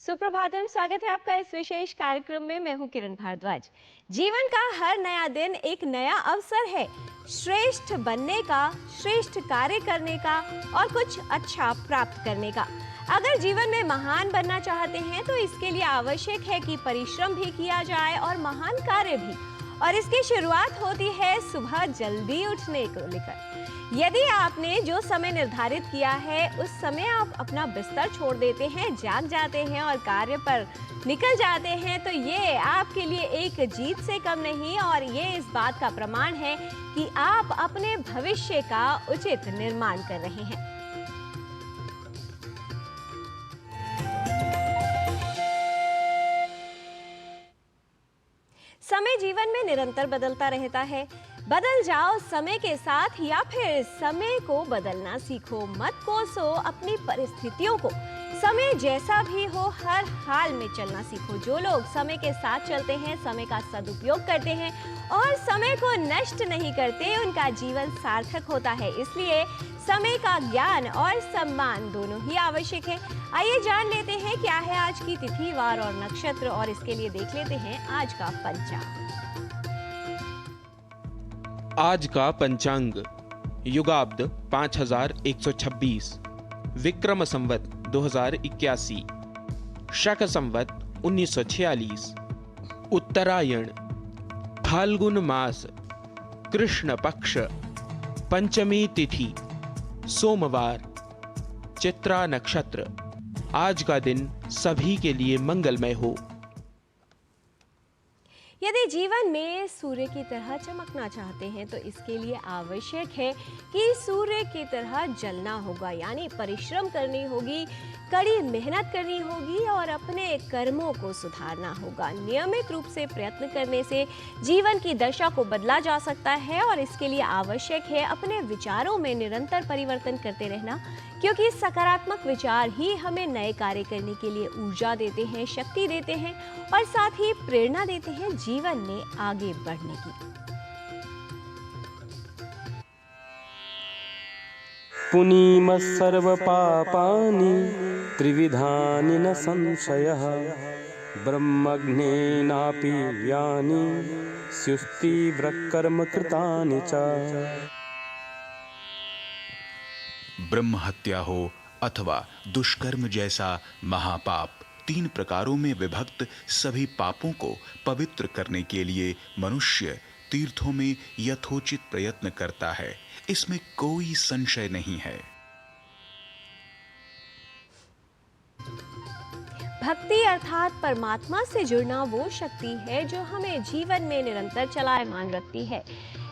सुप्रभातम, स्वागत है आपका इस विशेष कार्यक्रम में। मैं हूं किरण भारद्वाज। जीवन का हर नया दिन एक नया अवसर है श्रेष्ठ बनने का, श्रेष्ठ कार्य करने का और कुछ अच्छा प्राप्त करने का। अगर जीवन में महान बनना चाहते हैं तो इसके लिए आवश्यक है कि परिश्रम भी किया जाए और महान कार्य भी। और इसकी शुरुआत होती है सुबह जल्दी उठने को लेकर। यदि आपने जो समय निर्धारित किया है उस समय आप अपना बिस्तर छोड़ देते हैं, जाग जाते हैं और कार्य पर निकल जाते हैं, तो ये आपके लिए एक जीत से कम नहीं और ये इस बात का प्रमाण है कि आप अपने भविष्य का उचित निर्माण कर रहे हैं। समय जीवन में निरंतर बदलता रहता है। बदल जाओ समय के साथ या फिर समय को बदलना सीखो। मत कोसो अपनी परिस्थितियों को। समय जैसा भी हो हर हाल में चलना सीखो। जो लोग समय के साथ चलते हैं, समय का सदुपयोग करते हैं और समय को नष्ट नहीं करते, उनका जीवन सार्थक होता है। इसलिए समय का ज्ञान और सम्मान दोनों ही आवश्यक है। आइए जान लेते हैं क्या है आज की तिथि, वार और नक्षत्र, और इसके लिए देख लेते हैं आज का पंचांग। आज का पंचांग युगाब्द 5126, विक्रम संवत 2081, शक संवत 1946, उत्तरायण, फाल्गुन मास, कृष्ण पक्ष, पंचमी तिथि, सोमवार, चित्रा नक्षत्र। आज का दिन सभी के लिए मंगलमय हो। यदि जीवन में सूर्य की तरह चमकना चाहते हैं तो इसके लिए आवश्यक है कि सूर्य की तरह जलना होगा, यानी परिश्रम करनी होगी, कड़ी मेहनत करनी होगी और अपने कर्मों को सुधारना होगा। नियमित रूप से प्रयत्न करने से जीवन की दशा को बदला जा सकता है और इसके लिए आवश्यक है अपने विचारों में निरंतर परिवर्तन करते रहना, क्योंकि सकारात्मक विचार ही हमें नए कार्य करने के लिए ऊर्जा देते हैं, शक्ति देते हैं और साथ ही प्रेरणा देते हैं जीवन में आगे बढ़ने की। पुनीमः सर्व पापानि त्रिविधानि न संशयः ब्रह्मज्ञेनापि यानि स्युस्तीव्रकर्म कृतानि च। ब्रह्म हत्या हो अथवा दुष्कर्म जैसा महापाप, 3 प्रकारों में विभक्त सभी पापों को पवित्र करने के लिए मनुष्य तीर्थों में यथोचित प्रयत्न करता है, इसमें कोई संशय नहीं है। भक्ति अर्थात परमात्मा से जुड़ना वो शक्ति है जो हमें जीवन में निरंतर चलायमान रखती है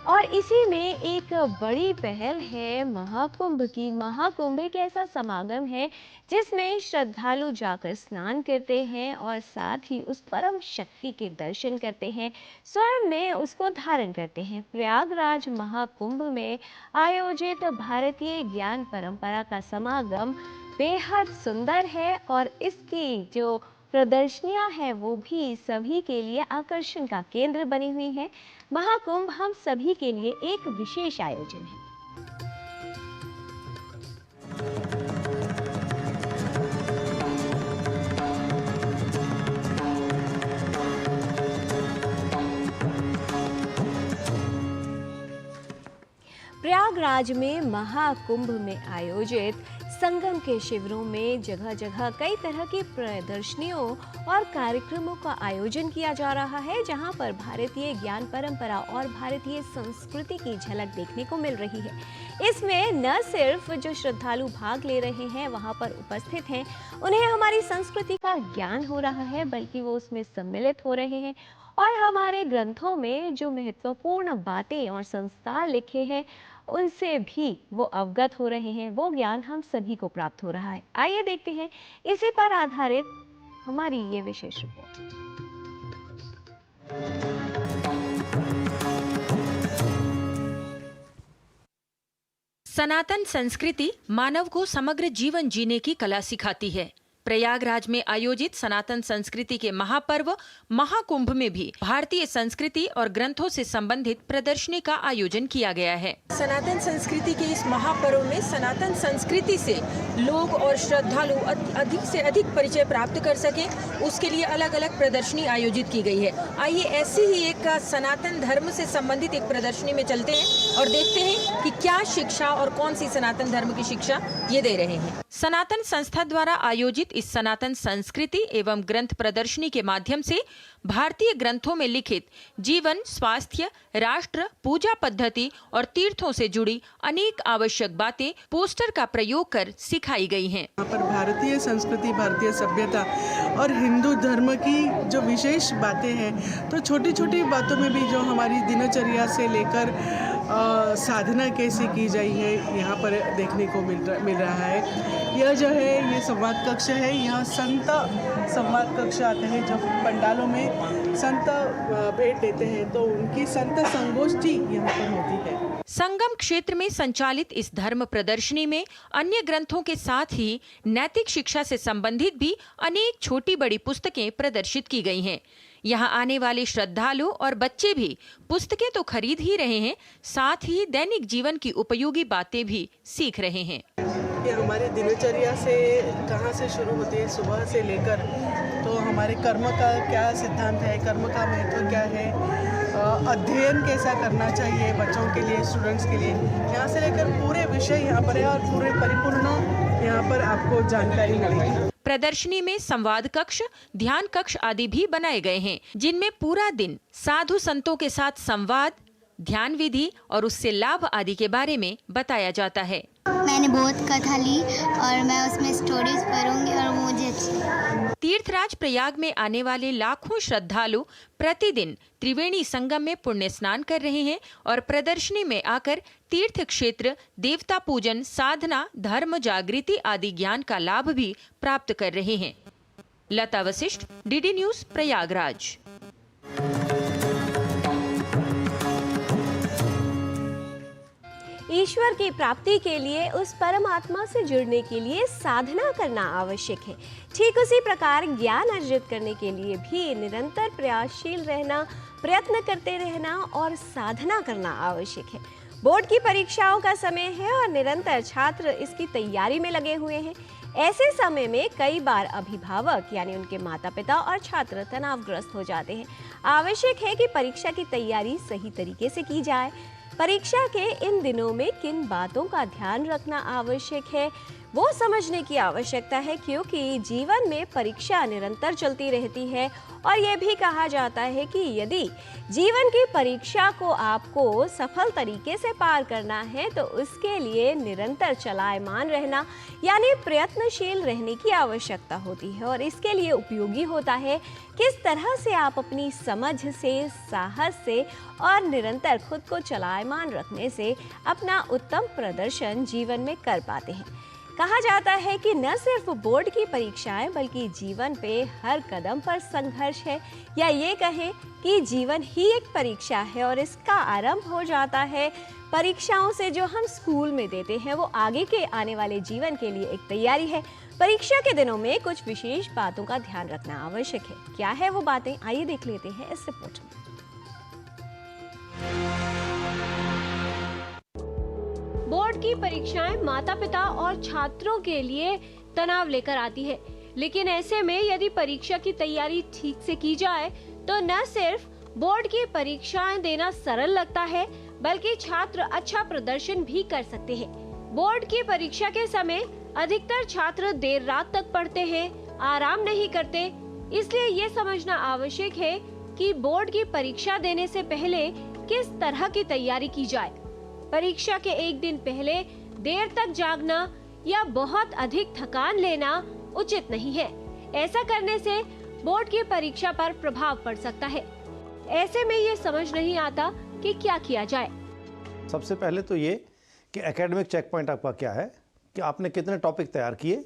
और इसी में एक बड़ी पहल है महाकुंभ की। महाकुंभ एक ऐसा समागम है जिसमें श्रद्धालु जाकर स्नान करते हैं और साथ ही उस परम शक्ति के दर्शन करते हैं, स्वयं में उसको धारण करते हैं। प्रयागराज महाकुंभ में आयोजित भारतीय ज्ञान परंपरा का समागम बेहद सुंदर है और इसकी जो प्रदर्शनियां हैं वो भी सभी के लिए आकर्षण का केंद्र बनी हुई है। महाकुंभ हम सभी के लिए एक विशेष आयोजन है। प्रयागराज में महाकुंभ में आयोजित संगम के शिविरों में जगह जगह कई तरह की प्रदर्शनियों और कार्यक्रमों का आयोजन किया जा रहा है, जहां पर भारतीय ज्ञान परंपरा और भारतीय संस्कृति की झलक देखने को मिल रही है। इसमें न सिर्फ जो श्रद्धालु भाग ले रहे हैं वहां पर उपस्थित हैं, उन्हें हमारी संस्कृति का ज्ञान हो रहा है, बल्कि वो उसमें सम्मिलित हो रहे हैं और हमारे ग्रंथों में जो महत्वपूर्ण बातें और संस्कार लिखे हैं उनसे भी वो अवगत हो रहे हैं। वो ज्ञान हम सभी को प्राप्त हो रहा है। आइए देखते हैं इसी पर आधारित हमारी ये विशेष रिपोर्ट। सनातन संस्कृति मानव को समग्र जीवन जीने की कला सिखाती है। प्रयागराज में आयोजित सनातन संस्कृति के महापर्व महाकुंभ में भी भारतीय संस्कृति और ग्रंथों से संबंधित प्रदर्शनी का आयोजन किया गया है। सनातन संस्कृति के इस महापर्व में सनातन संस्कृति से लोग और श्रद्धालु अधिक से अधिक परिचय प्राप्त कर सके, उसके लिए अलग अलग प्रदर्शनी आयोजित की गई है। आइए ऐसी ही एक सनातन धर्म से संबंधित एक प्रदर्शनी में चलते हैं और देखते हैं कि क्या शिक्षा और कौन सी सनातन धर्म की शिक्षा ये दे रहे हैं। सनातन संस्था द्वारा आयोजित इस सनातन संस्कृति एवं ग्रंथ प्रदर्शनी के माध्यम से भारतीय ग्रंथों में लिखित जीवन, स्वास्थ्य, राष्ट्र, पूजा पद्धति और तीर्थों से जुड़ी अनेक आवश्यक बातें पोस्टर का प्रयोग कर सिखाई गई हैं। यहाँ पर भारतीय संस्कृति, भारतीय सभ्यता और हिंदू धर्म की जो विशेष बातें हैं, तो छोटी छोटी बातों में भी जो हमारी दिनचर्या से लेकर साधना कैसे की जाई है, यहाँ पर देखने को मिल रहा है। यह जो है ये संवाद कक्ष है, यहाँ संत संवाद कक्ष आते हैं, जो पंडालों में संत भेंट देते हैं, तो उनकी संत संगोष्ठी यहाँ पर होती है। संगम क्षेत्र में संचालित इस धर्म प्रदर्शनी में अन्य ग्रंथों के साथ ही नैतिक शिक्षा से संबंधित भी अनेक छोटी बड़ी पुस्तकें प्रदर्शित की गई हैं। यहाँ आने वाले श्रद्धालु और बच्चे भी पुस्तकें तो खरीद ही रहे हैं, साथ ही दैनिक जीवन की उपयोगी बातें भी सीख रहे हैं। ये हमारी दिनचर्या से कहाँ से शुरू होती है, सुबह से लेकर, तो हमारे कर्म का क्या सिद्धांत है, कर्म का महत्व क्या है, अध्ययन कैसा करना चाहिए बच्चों के लिए, स्टूडेंट्स के लिए, यहाँ से लेकर पूरे विषय यहाँ पर है और पूरे परिपूर्ण यहाँ पर आपको जानकारी मिलेगी। प्रदर्शनी में संवाद कक्ष, ध्यान कक्ष आदि भी बनाए गए हैं, जिनमें पूरा दिन साधु संतों के साथ संवाद, ध्यान विधि और उससे लाभ आदि के बारे में बताया जाता है। मैंने बहुत कथा ली और मैं उसमें स्टोरीज पढ़ूंगी और मुझे अच्छी। तीर्थराज प्रयाग में आने वाले लाखों श्रद्धालु प्रतिदिन त्रिवेणी संगम में पुण्य स्नान कर रहे हैं और प्रदर्शनी में आकर तीर्थ क्षेत्र, देवता पूजन, साधना, धर्म जागृति आदि ज्ञान का लाभ भी प्राप्त कर रहे हैं। लता वशिष्ठ, डीडी न्यूज, प्रयागराज। ईश्वर की प्राप्ति के लिए उस परमात्मा से जुड़ने के लिए साधना करना आवश्यक है। ठीक उसी प्रकार ज्ञान अर्जित करने के लिए भी निरंतर प्रयासशील रहना, प्रयत्न करते रहना और साधना करना आवश्यक है। बोर्ड की परीक्षाओं का समय है और निरंतर छात्र इसकी तैयारी में लगे हुए हैं। ऐसे समय में कई बार अभिभावक यानी उनके माता पिता और छात्र तनावग्रस्त हो जाते हैं। आवश्यक है कि परीक्षा की तैयारी सही तरीके से की जाए। परीक्षा के इन दिनों में किन बातों का ध्यान रखना आवश्यक है वो समझने की आवश्यकता है, क्योंकि जीवन में परीक्षा निरंतर चलती रहती है और ये भी कहा जाता है कि यदि जीवन की परीक्षा को आपको सफल तरीके से पार करना है तो उसके लिए निरंतर चलायमान रहना यानी प्रयत्नशील रहने की आवश्यकता होती है। और इसके लिए उपयोगी होता है किस तरह से आप अपनी समझ से, साहस से और निरंतर खुद को चलायमान रखने से अपना उत्तम प्रदर्शन जीवन में कर पाते हैं। कहा जाता है कि न सिर्फ बोर्ड की परीक्षाएं बल्कि जीवन पे हर कदम पर संघर्ष है, या ये कहें कि जीवन ही एक परीक्षा है और इसका आरंभ हो जाता है परीक्षाओं से जो हम स्कूल में देते हैं। वो आगे के आने वाले जीवन के लिए एक तैयारी है। परीक्षा के दिनों में कुछ विशेष बातों का ध्यान रखना आवश्यक है। क्या है वो बातें, आइए देख लेते हैं इस रिपोर्ट में। बोर्ड की परीक्षाएं माता पिता और छात्रों के लिए तनाव लेकर आती है, लेकिन ऐसे में यदि परीक्षा की तैयारी ठीक से की जाए तो न सिर्फ बोर्ड की परीक्षाएं देना सरल लगता है बल्कि छात्र अच्छा प्रदर्शन भी कर सकते हैं। बोर्ड की परीक्षा के समय अधिकतर छात्र देर रात तक पढ़ते हैं, आराम नहीं करते, इसलिए ये समझना आवश्यक है कि बोर्ड की परीक्षा देने से पहले किस तरह की तैयारी की जाए। परीक्षा के एक दिन पहले देर तक जागना या बहुत अधिक थकान लेना उचित नहीं है। ऐसा करने से बोर्ड की परीक्षा पर प्रभाव पड़ सकता है। ऐसे में ये समझ नहीं आता कि क्या किया जाए। सबसे पहले तो ये कि एकेडमिक चेक पॉइंट आपका क्या है, कि आपने कितने टॉपिक तैयार किए,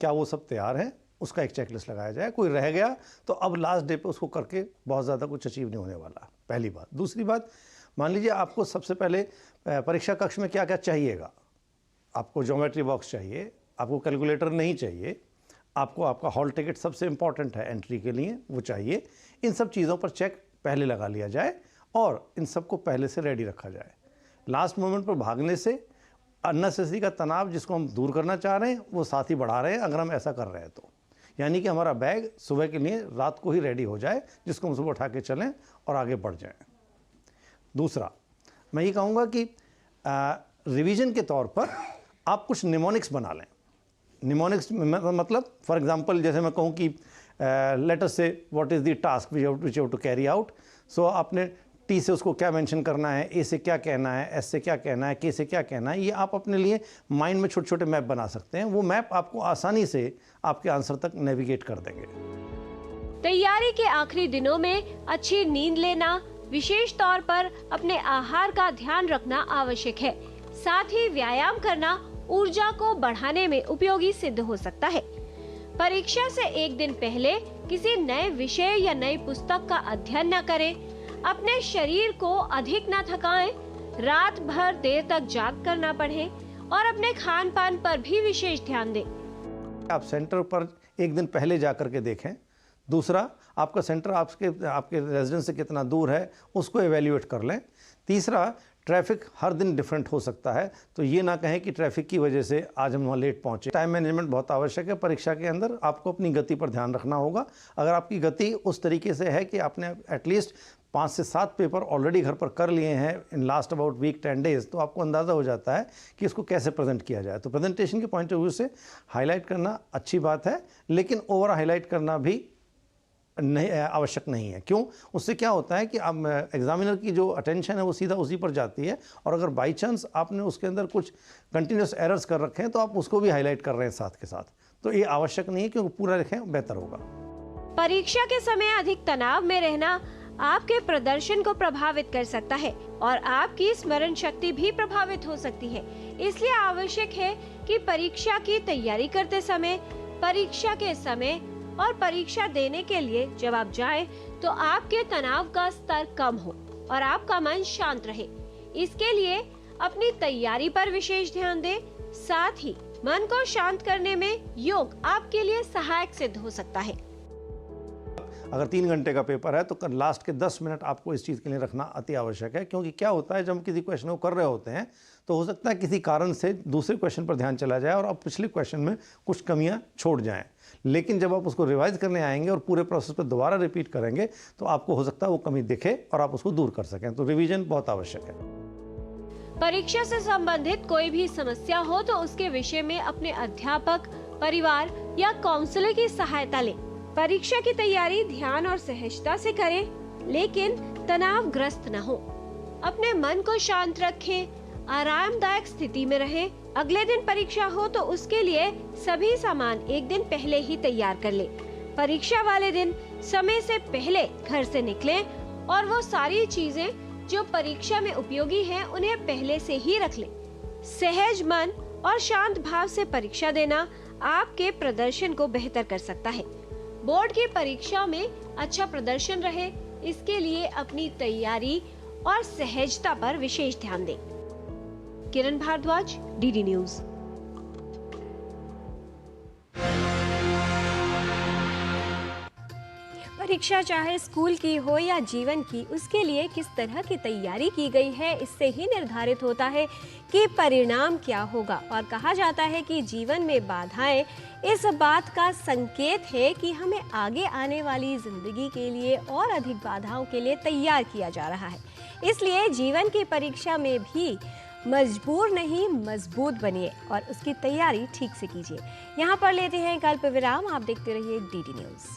क्या वो सब तैयार हैं, उसका एक चेकलिस्ट लगाया जाए। कोई रह गया तो अब लास्ट डे पे उसको करके बहुत ज़्यादा कुछ अचीव नहीं होने वाला, पहली बात। दूसरी बात, मान लीजिए आपको सबसे पहले परीक्षा कक्ष में क्या क्या चाहिएगा। आपको ज्योमेट्री बॉक्स चाहिए, आपको कैलकुलेटर नहीं चाहिए, आपको आपका हॉल टिकट सबसे इम्पॉर्टेंट है एंट्री के लिए, वो चाहिए। इन सब चीज़ों पर चेक पहले लगा लिया जाए और इन सबको पहले से रेडी रखा जाए। लास्ट मोमेंट पर भागने से अननेसेसरी का तनाव जिसको हम दूर करना चाह रहे हैं वो साथ ही बढ़ा रहे हैं अगर हम ऐसा कर रहे हैं तो। यानी कि हमारा बैग सुबह के लिए रात को ही रेडी हो जाए, जिसको हम सुबह उठा के चलें और आगे बढ़ जाएं। दूसरा, मैं ये कहूँगा कि रिवीजन के तौर पर आप कुछ निमोनिक्स बना लें। निमोनिक्स मतलब फॉर एग्जांपल जैसे मैं कहूँ कि let us say what is the task which you to carry out. So आपने टी से उसको क्या मेंशन करना है, ए से क्या कहना है, एस से क्या कहना है, के से क्या कहना है, ये आप अपने लिए माइंड में छोटे छोटे मैप बना सकते हैं। वो मैप आपको आसानी से आपके आंसर तक नेविगेट कर देंगे। तैयारी के आखिरी दिनों में अच्छी नींद लेना, विशेष तौर पर अपने आहार का ध्यान रखना आवश्यक है। साथ ही व्यायाम करना ऊर्जा को बढ़ाने में उपयोगी सिद्ध हो सकता है। परीक्षा से एक दिन पहले किसी नए विषय या नई पुस्तक का अध्ययन न करें, अपने शरीर को अधिक न थकाएं, रात भर देर तक जाग कर न पढ़ें और अपने खान पान पर भी विशेष ध्यान दें। आप सेंटर पर एक दिन पहले जा कर के देखें। दूसरा, आपका सेंटर आपके रेजिडेंस से कितना दूर है उसको एवेल्यूएट कर लें। तीसरा, ट्रैफिक हर दिन डिफरेंट हो सकता है, तो ये ना कहें कि ट्रैफिक की वजह से आज हम वहाँ लेट पहुँचे। टाइम मैनेजमेंट बहुत आवश्यक है। परीक्षा के अंदर आपको अपनी गति पर ध्यान रखना होगा। अगर आपकी गति उस तरीके से है कि आपने एटलीस्ट 5 से 7 पेपर ऑलरेडी घर पर कर लिए हैं in last about week 10 days, तो आपको अंदाज़ा हो जाता है कि इसको कैसे प्रेजेंट किया जाए। तो प्रेजेंटेशन के पॉइंट ऑफ व्यू से हाईलाइट करना अच्छी बात है, लेकिन ओवर हाईलाइट करना भी नहीं आवश्यक नहीं है। क्यों? उससे क्या होता है कि अब एग्जामिनर की जो अटेंशन है वो सीधा उसी पर जाती है, और अगर बाई चांस आपने उसके अंदर कुछ कंटिन्यूस एरर्स कर रखे हैं तो आप उसको भी हाईलाइट कर रहे हैं साथ के साथ। तो ये आवश्यक नहीं है, क्योंकि पूरा लिखें बेहतर होगा। परीक्षा के समय अधिक तनाव में रहना आपके प्रदर्शन को प्रभावित कर सकता है और आपकी स्मरण शक्ति भी प्रभावित हो सकती है। इसलिए आवश्यक है कि परीक्षा की तैयारी करते समय, परीक्षा के समय और परीक्षा देने के लिए जब आप जाएं, तो आपके तनाव का स्तर कम हो और आपका मन शांत रहे। इसके लिए अपनी तैयारी पर विशेष ध्यान दें। साथ ही मन को शांत करने में योग आपके लिए सहायक सिद्ध हो सकता है। अगर 3 घंटे का पेपर है तो लास्ट के 10 मिनट आपको इस चीज़ के लिए रखना अति आवश्यक है। क्योंकि क्या होता है, जब हम किसी क्वेश्चन को कर रहे होते हैं तो हो सकता है किसी कारण से दूसरे क्वेश्चन पर ध्यान चला जाए और आप पिछले क्वेश्चन में कुछ कमियां छोड़ जाएं। लेकिन जब आप उसको रिवाइज करने आएंगे और पूरे प्रोसेस पर दोबारा रिपीट करेंगे तो आपको हो सकता है वो कमी दिखे और आप उसको दूर कर सकें। तो रिवीजन बहुत आवश्यक है। परीक्षा से संबंधित कोई भी समस्या हो तो उसके विषय में अपने अध्यापक, परिवार या काउंसलर की सहायता लें। परीक्षा की तैयारी ध्यान और सहजता से करें, लेकिन तनावग्रस्त न हो। अपने मन को शांत रखें, आरामदायक स्थिति में रहें। अगले दिन परीक्षा हो तो उसके लिए सभी सामान एक दिन पहले ही तैयार कर लें। परीक्षा वाले दिन समय से पहले घर से निकलें और वो सारी चीजें जो परीक्षा में उपयोगी हैं उन्हें पहले से ही रख लें। सहज मन और शांत भाव से परीक्षा देना आपके प्रदर्शन को बेहतर कर सकता है। बोर्ड की परीक्षा में अच्छा प्रदर्शन रहे, इसके लिए अपनी तैयारी और सहजता पर विशेष ध्यान दें। किरण भारद्वाज, डीडी न्यूज। परीक्षा चाहे स्कूल की हो या जीवन की, उसके लिए किस तरह की तैयारी की गई है इससे ही निर्धारित होता है कि परिणाम क्या होगा। और कहा जाता है कि जीवन में बाधाएं इस बात का संकेत है कि हमें आगे आने वाली जिंदगी के लिए और अधिक बाधाओं के लिए तैयार किया जा रहा है। इसलिए जीवन की परीक्षा में भी मजबूर नहीं, मजबूत बनिए और उसकी तैयारी ठीक से कीजिए। यहाँ पर लेते हैं एक अल्प विराम। आप देखते रहिए डीडी न्यूज।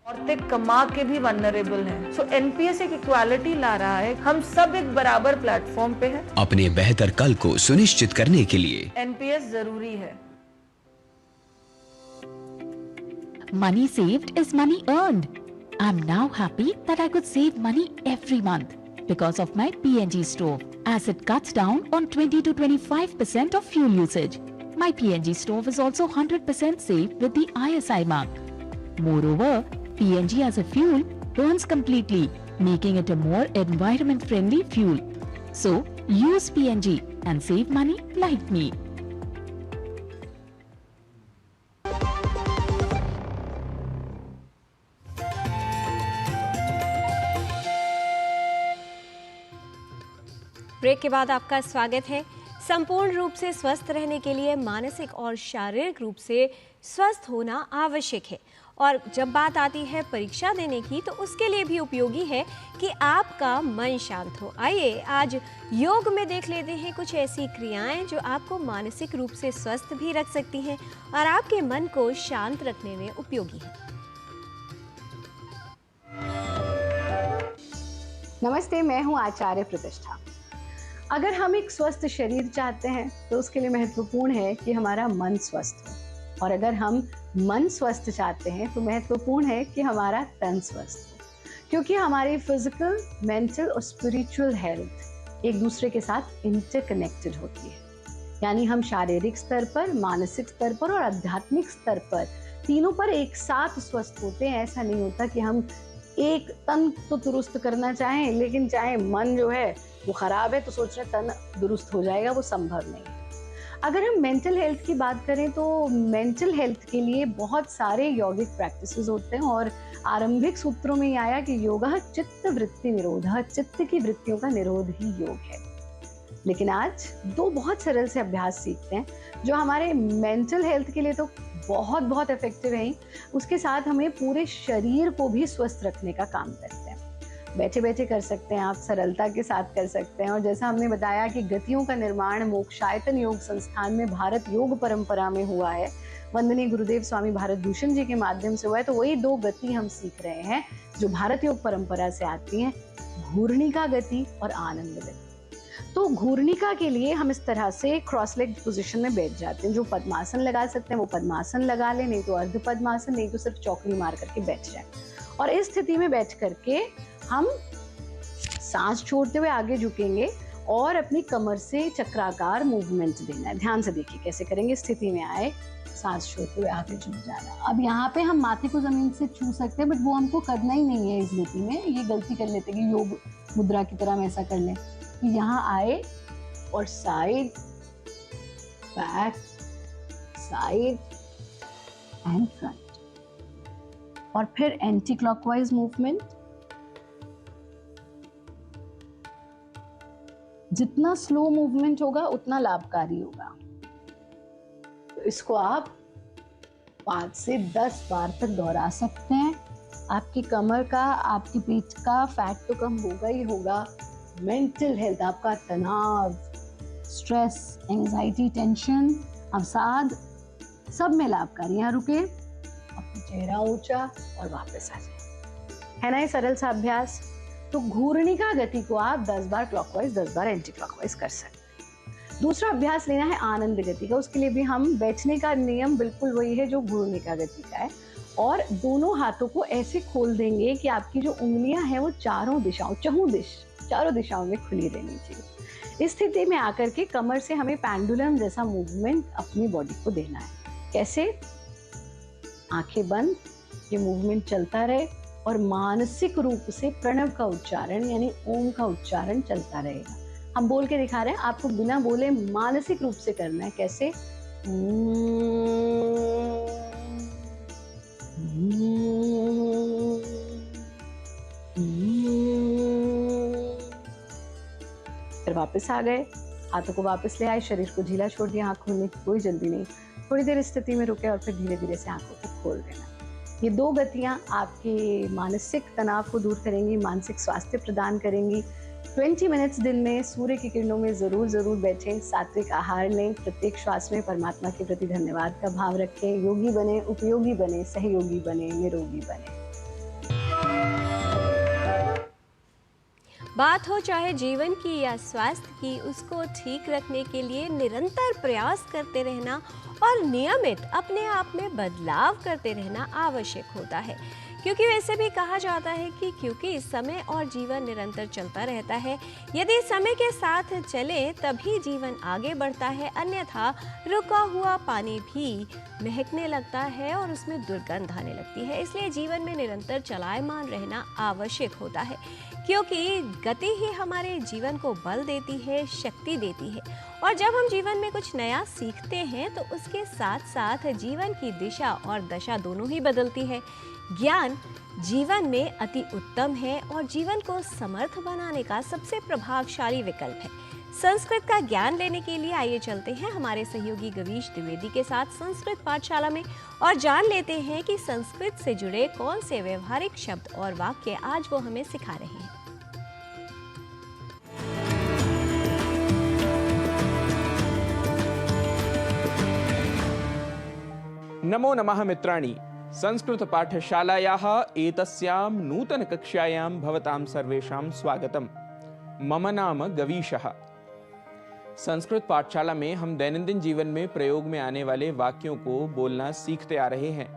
औरतें कमा के भी वनरेबल हैं। सो एनपीएस एक इक्वालिटी ला रहा है, हम सब एक बराबर प्लेटफॉर्म पे हैं। अपने बेहतर कल को सुनिश्चित करने के लिए एनपीएस जरूरी है। Money saved is money earned. I'm now happy that I could save money every month because of my PNG stove, as it cuts down on 20 to 25% of fuel usage. My PNG stove is also 100% safe with the ISI mark. Moreover, PNG as a fuel burns completely, making it a more environment-friendly fuel. So, use PNG and save money like me. Break के बाद आपका स्वागत है। संपूर्ण रूप से स्वस्थ रहने के लिए मानसिक और शारीरिक रूप से स्वस्थ होना आवश्यक है, और जब बात आती है परीक्षा देने की तो उसके लिए भी उपयोगी है कि आपका मन शांत हो। आइए आज योग में देख लेते हैं कुछ ऐसी क्रियाएं जो आपको मानसिक रूप से स्वस्थ भी रख सकती हैं और आपके मन को शांत रखने में उपयोगी है। नमस्ते, मैं हूँ आचार्य प्रतिष्ठा। अगर हम एक स्वस्थ शरीर चाहते हैं तो उसके लिए महत्वपूर्ण है कि हमारा मन स्वस्थ हो, और अगर हम मन स्वस्थ चाहते हैं तो महत्वपूर्ण है कि हमारा तन स्वस्थ हो, क्योंकि हमारी फिजिकल, मेंटल और स्पिरिचुअल हेल्थ एक दूसरे के साथ इंटरकनेक्टेड होती है। यानी हम शारीरिक स्तर पर, मानसिक स्तर पर और आध्यात्मिक स्तर पर तीनों पर एक साथ स्वस्थ होते हैं। ऐसा नहीं होता कि हम एक तन तो दुरुस्त करना चाहें लेकिन चाहे मन जो है वो खराब है तो सोच रहे तन दुरुस्त हो जाएगा, वो संभव नहीं है। अगर हम मेंटल हेल्थ की बात करें तो मेंटल हेल्थ के लिए बहुत सारे यौगिक प्रैक्टिसेस होते हैं, और आरंभिक सूत्रों में ये आया कि योगः चित्त वृत्ति निरोधः, चित्त की वृत्तियों का निरोध ही योग है। लेकिन आज दो बहुत सरल से अभ्यास सीखते हैं जो हमारे मेंटल हेल्थ के लिए तो बहुत बहुत इफेक्टिव है, उसके साथ हमें पूरे शरीर को भी स्वस्थ रखने का काम करते हैं। बैठे बैठे कर सकते हैं आप, सरलता के साथ कर सकते हैं। और जैसा हमने बताया कि गतियों का निर्माण मोक्षायतन योग संस्थान में भारत योग परंपरा में हुआ है, वंदनीय गुरुदेव स्वामी भारत भूषण जी के माध्यम से हुआ है, तो वही दो गति हम सीख रहे हैं जो भारत योग परंपरा से आती हैं, घूर्णिका गति और आनंद गति। तो घूर्णिका के लिए हम इस तरह से क्रॉस लेग पोजीशन में बैठ जाते हैं। जो पद्मासन लगा सकते हैं वो पद्मासन लगा ले, नहीं तो अर्ध पद्मासन, नहीं तो सिर्फ चौकड़ी मार करके बैठ जाए। और इस स्थिति में बैठ करके हम सांस छोड़ते हुए आगे झुकेंगे और अपनी कमर से चक्राकार मूवमेंट देना है। ध्यान से देखिए कैसे करेंगे। स्थिति में आए, सांस छोड़ते हुए आगे झुक जाना। अब यहाँ पे हम माथे को जमीन से छू सकते हैं, बट वो हमको करना ही नहीं है इस गति में। ये गलती कर लेते हैं कि योग मुद्रा की तरह हम ऐसा कर लें कि यहाँ आए और side, back, side and front, और फिर एंटी क्लॉकवाइज मूवमेंट। जितना स्लो मूवमेंट होगा उतना लाभकारी होगा। तो इसको आप 5 से 10 बार तक दोहरा सकते हैं। आपकी कमर का, आपकी पीठ का फैट तो कम होगा ही होगा। मेंटल हेल्थ, आपका तनाव, स्ट्रेस, एंजाइटी, टेंशन, अवसाद, सब में लाभकारी। यहाँ रुके, अपना चेहरा ऊंचा और वापस आ जाए। है ना ये सरल सा अभ्यास। तो घूर्णिका गति को आप 10 बार क्लॉकवाइज, 10 बार एंटी क्लॉकवाइज कर सकते हैं। दूसरा अभ्यास लेना है आनंद गति का। उसके लिए भी हम बैठने का नियम बिल्कुल वही है जो घूर्णिका गति का है, और दोनों हाथों को ऐसे खोल देंगे कि आपकी जो उंगलियां हैं वो चारों दिशाओं में खुली रहनी चाहिए। इस स्थिति में आकर के कमर से हमें पेंडुलम जैसा मूवमेंट अपनी बॉडी को देना है। कैसे? आंखें बंद, ये मूवमेंट चलता रहे और मानसिक रूप से प्रणव का उच्चारण यानी ओम का उच्चारण चलता रहेगा। हम बोल के दिखा रहे हैं, आपको बिना बोले मानसिक रूप से करना है। कैसे? फिर वापस आ गए, हाथों को वापस ले आए, शरीर को ढीला छोड़ दिया, आँख खोलने की कोई जल्दी नहीं। थोड़ी देर इस स्थिति में रुके और फिर धीरे धीरे से आंखों को खोल देना। ये दो गतियाँ आपके मानसिक तनाव को दूर करेंगी, मानसिक स्वास्थ्य प्रदान करेंगी। 20 मिनट्स दिन में सूर्य की किरणों में जरूर बैठें, सात्विक आहार लें, प्रत्येक श्वास में परमात्मा के प्रति धन्यवाद का भाव रखें, योगी बने, उपयोगी बने, सहयोगी बने, निरोगी बने। बात हो चाहे जीवन की या स्वास्थ्य की, उसको ठीक रखने के लिए निरंतर प्रयास करते रहना और नियमित अपने आप में बदलाव करते रहना आवश्यक होता है, क्योंकि वैसे भी कहा जाता है कि क्योंकि समय और जीवन निरंतर चलता रहता है, यदि समय के साथ चले तभी जीवन आगे बढ़ता है, अन्यथा रुका हुआ पानी भी महकने लगता है और उसमें दुर्गंध आने लगती है। इसलिए जीवन में निरंतर चलायमान रहना आवश्यक होता है, क्योंकि गति ही हमारे जीवन को बल देती है, शक्ति देती है। और जब हम जीवन में कुछ नया सीखते हैं तो उसके साथ साथ जीवन की दिशा और दशा दोनों ही बदलती है। ज्ञान जीवन में अति उत्तम है और जीवन को समर्थ बनाने का सबसे प्रभावशाली विकल्प है। संस्कृत का ज्ञान लेने के लिए आइए चलते हैं हमारे सहयोगी गवीश द्विवेदी के साथ संस्कृत पाठशाला में और जान लेते हैं कि संस्कृत से जुड़े कौन से व्यवहारिक शब्द और वाक्य आज वो हमें सिखा रहे हैं। नमो नमः मित्राणि, संस्कृत पाठशालायाः एतस्यां नूतन कक्षायां भवतां सर्वेषां स्वागतम्। मम नाम गवीशः। संस्कृत पाठशाला में हम दैनंदिन जीवन में प्रयोग में आने वाले वाक्यों को बोलना सीखते आ रहे हैं।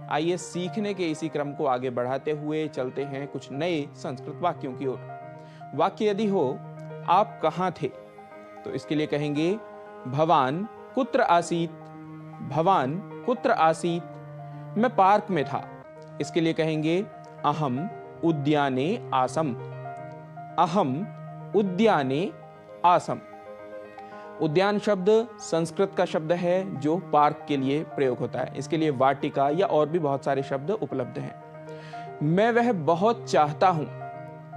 आइए सीखने के इसी क्रम को आगे बढ़ाते हुए चलते हैं कुछ नए संस्कृत वाक्यों की ओर। वाक्य यदि हो आप कहाँ थे, तो इसके लिए कहेंगे भवान कुत्र आसीत। भवान कुत्र आसीत, मैं पार्क में था। इसके लिए कहेंगे अहम उद्याने आसम। अहम उद्याने आसम। उद्यान शब्द संस्कृत का शब्द है जो पार्क के लिए प्रयोग होता है। इसके लिए वाटिका या और भी बहुत सारे शब्द उपलब्ध हैं। मैं वह बहुत चाहता हूं।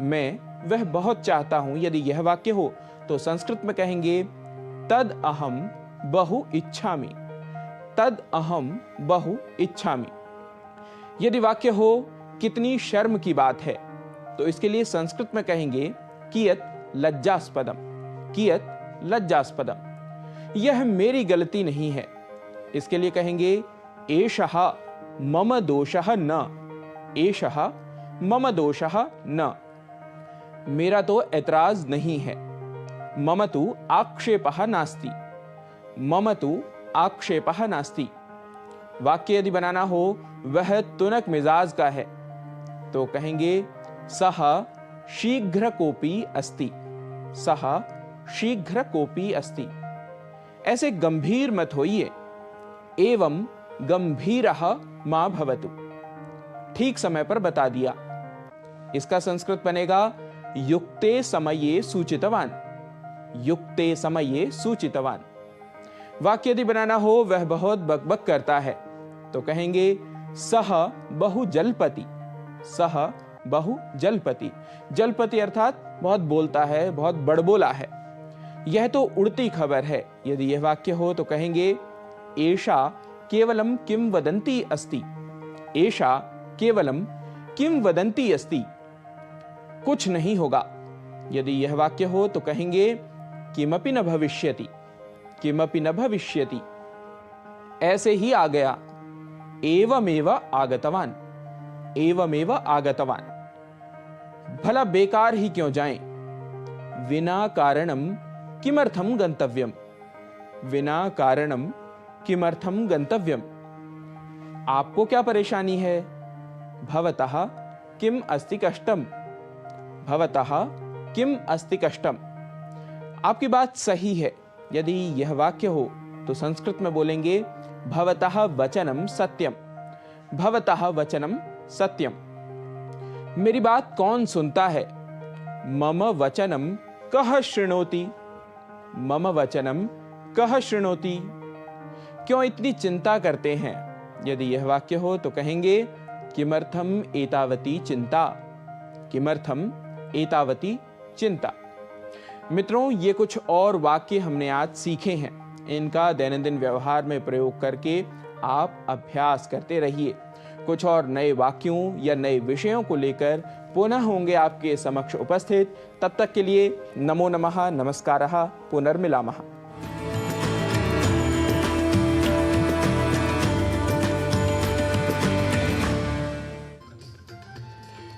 मैं वह बहुत चाहता हूं, यदि यह वाक्य हो तो संस्कृत में कहेंगे तद अहम बहु इच्छामि। तद अहम बहु इच्छामि। यदि वाक्य हो कितनी शर्म की बात है, तो इसके लिए संस्कृत में कहेंगे कियत लज्जास्पदम। कियत लज्जास्पदम, यह मेरी गलती नहीं है। इसके लिए कहेंगे एषः मम दोषः न। एषः मम दोषः न, मेरा तो ऐतराज नहीं है। मम तु आक्षेपः नास्ति। मम तु आक्षेपः नास्ति। वाक्य यदि बनाना हो वह तुनक मिजाज का है, तो कहेंगे सह शीघ्र कोपी अस्ति। सह शीघ्र कोपी अस्ति, ऐसे गंभीर मत होइए। एवं गंभीरः मा भवतु, ठीक समय पर बता दिया। इसका संस्कृत बनेगा युक्ते समये सूचितवान। युक्ते समये सूचितवान। वाक्य यदि बनाना हो वह बहुत बकबक करता है, तो कहेंगे सह बहु जलपति। सह बहु जलपति। जलपति अर्थात बहुत बोलता है, बहुत बड़बोला है। यह तो उड़ती खबर है। यदि यह वाक्य हो तो कहेंगे एषा केवलम किम वदंती अस्ति। एषा केवलम किम वदंती अस्ति, कुछ नहीं होगा। यदि यह वाक्य हो तो कहेंगे किमपि न भविष्यति। किमपि न भविष्यति, ऐसे ही आ गया। एवमेव आगतवान। एवमेव आगतवान, भला बेकार ही क्यों जाएं। विना कारणम किमर्थम गंतव्यम। विना कारणम किमर्थम गंतव्यम, आपको क्या परेशानी है। भवतः किम अस्ति कष्टम। भवतः किम अस्ति कष्टम, आपकी बात सही है। यदि यह वाक्य हो तो संस्कृत में बोलेंगे भवतः वचनम सत्यम। भवतः वचनम सत्यम, मेरी बात कौन सुनता है। मम वचनम कः शृणोति। मम वचनम कः शृणोति, क्यों इतनी चिंता करते हैं। यदि यह वाक्य हो तो कहेंगे किमर्थम एतावती चिंता। किमर्थम एतावती चिंता। मित्रों, ये कुछ और वाक्य हमने आज सीखे हैं। इनका दैनंदिन व्यवहार में प्रयोग करके आप अभ्यास करते रहिए। कुछ और नए वाक्यों या नए विषयों को लेकर पुनः होंगे आपके समक्ष उपस्थित। तब तक के लिए नमो नमः, नमस्कारः, पुनर्मिलामः।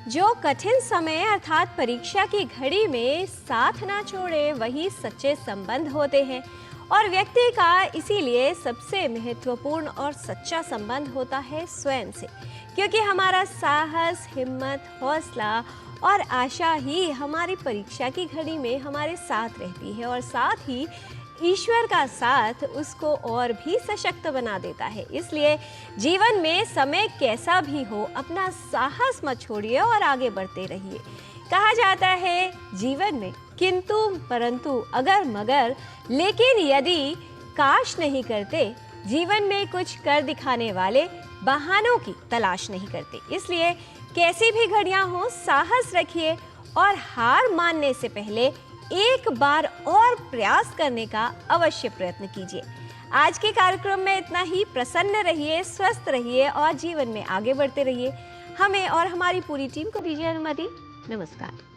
जो कठिन समय अर्थात परीक्षा की घड़ी में साथ ना छोड़े वही सच्चे संबंध होते हैं। और व्यक्ति का इसीलिए सबसे महत्वपूर्ण और सच्चा संबंध होता है स्वयं से, क्योंकि हमारा साहस, हिम्मत, हौसला और आशा ही हमारी परीक्षा की घड़ी में हमारे साथ रहती है और साथ ही ईश्वर का साथ उसको और भी सशक्त बना देता है। इसलिए जीवन में समय कैसा भी हो, अपना साहस मत छोड़िए और आगे बढ़ते रहिए। कहा जाता है जीवन में किंतु परंतु अगर मगर लेकिन यदि काश नहीं करते, जीवन में कुछ कर दिखाने वाले बहानों की तलाश नहीं करते। इसलिए कैसी भी घड़ियां हो, साहस रखिए और हार मानने से पहले एक बार और प्रयास करने का अवश्य प्रयत्न कीजिए। आज के कार्यक्रम में इतना ही। प्रसन्न रहिए, स्वस्थ रहिए और जीवन में आगे बढ़ते रहिए। हमें और हमारी पूरी टीम को दीजिए अनुमति। नमस्कार।